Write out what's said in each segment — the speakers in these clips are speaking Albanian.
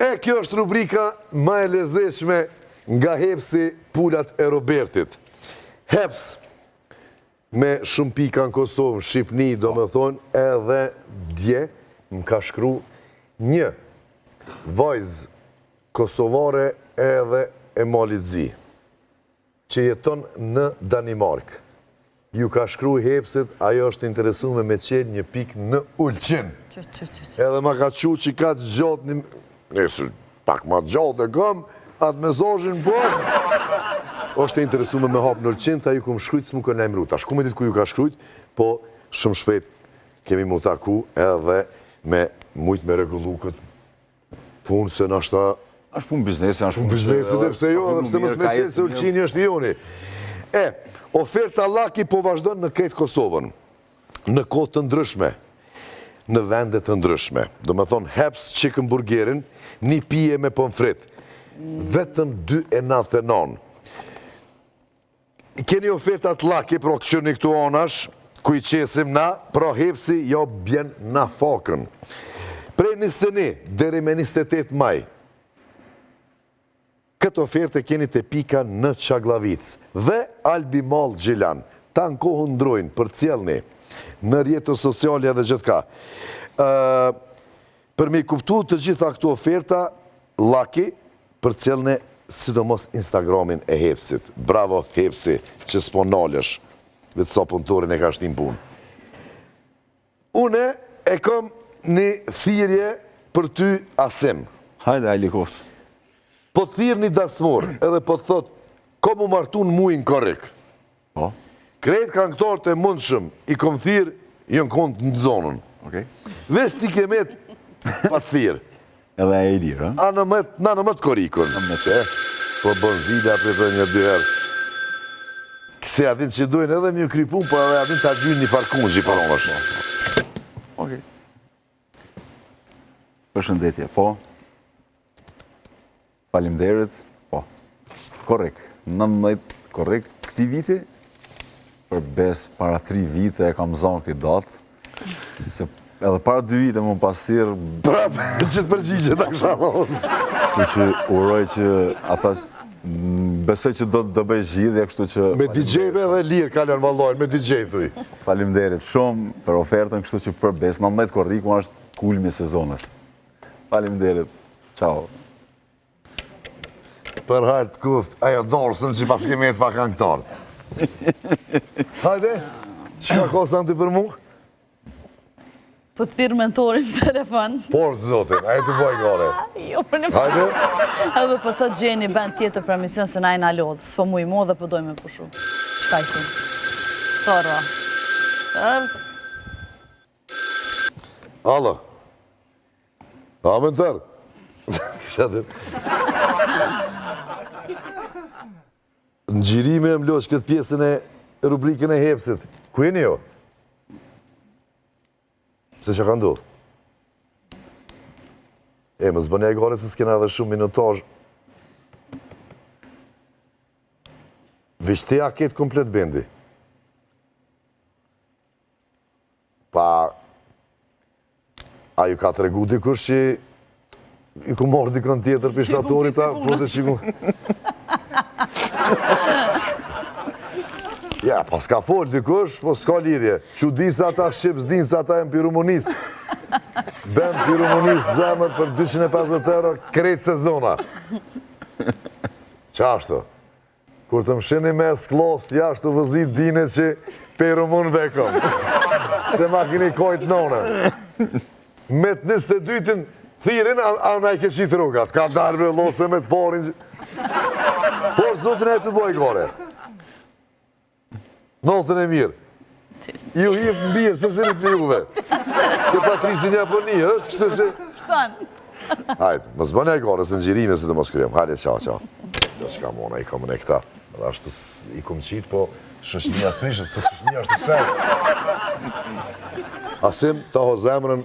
E kjo është rubrika më e lezetshme nga Hepsi Pulat e Robertit. Heps, me shumë pika në Kosovë, në Shqipni, do me thonë, edhe dje më ka shkru një vajzë kosovare edhe e Malit Zi, që jeton në Danimark. Ju ka shkru Hepsit, ajo është interesume me qenë një pik në Ulqin. Edhe ma ka qu që ka të gjatë një... Nesër, pak ma gjatë e gëm, atë mesazhin bërë. është interesume me hapë në Ulqin, tha ju ku më shkrujt, s'mu kënë najmru. Ta shku me ditë ku ju ka shkrujt, po shumë shpejt kemi mu taku edhe me mujtë me regullu këtë punë, se në ashta... Ashtë punë biznesi, ashtë punë biznesi, dhe pse jo, dhe pse mësë me qenë se Ulqini është joni. Oferta Laki po vazhdojnë në kretë Kosovën, në kohë të ndryshme, në vendet të ndryshme. Do me thonë, Heps Chicken Burgerin, një pije me pomfrit, vetëm 2,99. Keni ofertat Laki, pro këqyrni këtu anash, ku i qesim na, pro Hepsi, jo bjen na fakën. Prej 21 deri me 28 maj, këtë oferte keni të pika në Qaglavic dhe Albi Mall Gjilan. Ta në kohë ndrojnë për cjelni në rjetës sociale dhe gjithka. Për me kuptu të gjitha këtu oferta, Laki për cjelni sidomos Instagramin e Hepsit. Bravo Hepsi që s'po nalësh, dhe të sa punëtorin e ka shtim punë. Une e kom një thirje për ty Asim. Hajde, Ajli Koftë. Po të thirë një dasmor, edhe po të thot, ko mu martu në mujnë korek. Krejt këngëtarët e mundshëm, i kom thirë, jënë kont në zonën. Vesh ti kemet pa të thirë. Edhe e i lirë, a në mëtë korikun. Po bën zida për të një dyherë. Këse adin që dojnë edhe mjë krypun, po edhe adin të gjynë një farkun që i paronë është. Përshëndetje, po. Faleminderit, po, korrekt, 19 korrekt këti viti, për bes para 3 vite e kam zonë këtë datë, se edhe para 2 vite më pasirë... Prapë, që të përgjigje të këshalonë. Se që uroj që ata, besoj që do të bëj zgjidhje, kështu që... Me DJ-ve edhe lirë, kalën vallojnë, me DJ thuj. Faleminderit shumë për ofertën, kështu që për bes, 19 korrekt më është kulmi sezonës. Faleminderit, ciao. Për hajtë kuft, ajo dorësën që pas kemi e të pak këngëtarë. Hajde, që ka kosan të për mu? Po të thirë mentorin të telefon. Por, zotin, ajo të boj gore. Hajde. Edhe po të gjeni band tjetër për emision se najnë alodhë. S'po mu i mo dhe po dojme pushu. Shka i të? Torva. Alo. Amen tërë. Këshatim. Në gjirime e mloq këtë pjesën e rubrikën e Hepsit. Ku e një jo? Se që ka ndodhë? Më zbënja i gore se s'kena edhe shumë minutaj. Vishtea ketë komplet bendi. Pa... A ju ka të regu dikush që i ku morë dikën tjetër për shtatorit ta, po të qiku... Ja, pas ka folë dikush, po s'ka lidhje. Që di sa ta shqip, s'din sa ta e më pirumonis. Ben pirumonis zemër për 250 euro krejtë sezona. Qashtu? Kur të më shini me sklos, jashtu vëzit dine që pirumon dhe kom. Se ma kini kojtë none. Me të 22-in, thirin, a në e keshit rrugat. Ka darbe lose me të porin. Por zotin e të boj gore. Notën e mirë. Ju hivë në bje, se se të juve. Se Patrisi një për një, është kështë që... Shtanë. Hajde, më zbënë e gore, se në gjirime se të mos kryem. Hajde, qa. Dhe shka mona, i kam në këta. Dhe ashtë i kom qitë, po shëshnija s'prishët, se shëshnija është të shajtë. Asim, ta ho zemrën...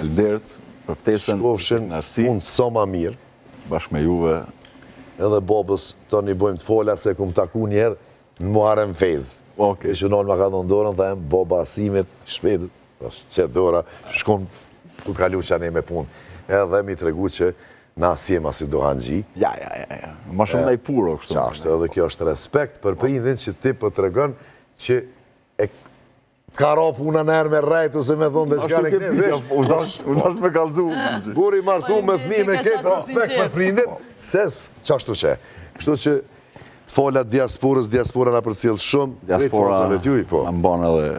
Albert, për ftesën, shkofshin, unë soma mirë. Bashkë me juve. Edhe bobës, të një bojmë të fola, se kum taku njerë në Muharrem Fez. E që nënë ma ka në ndorën, thajmë, boba Asimit, shpetët, që dora, shkon të kalu që anë me punë. Edhe mi të regu që na sjema si do Hanxhi. Ja. Ma shumë ndaj puro kështu. Qashtu, edhe kjo është respekt për prindin që ti po të regon që ka ro puna nërë me rejt ose me thonë dhe shka në këne vesh. U dash me kalzu. Buri martu me thmi me ketë respekt për prindin, se qashtu që. Kështu që folat diaspora na përcjell shumë, drejt forsave t'juj, po. Në banë edhe,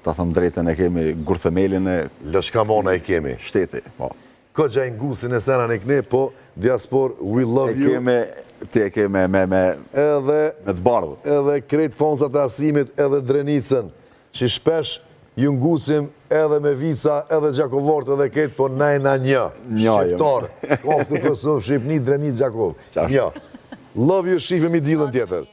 ta thëmë drejtën, e kemi gurthemelin e Lëshkamona e kemi. shteti. Ko gjaj ngusin e sena në këne, po, diaspor, we love you. Ti e keme me të bardhë. Edhe krejt fonsat e asimit, edhe drenicën, që shpesh ju ngusim edhe me vica, edhe gjakovort, edhe ketë, po najna një. Shqiptar. Shkoftë në Kosovë, Shqipni, Drenit, Gjakov. Një. Love you, shifemi dilën tjetër.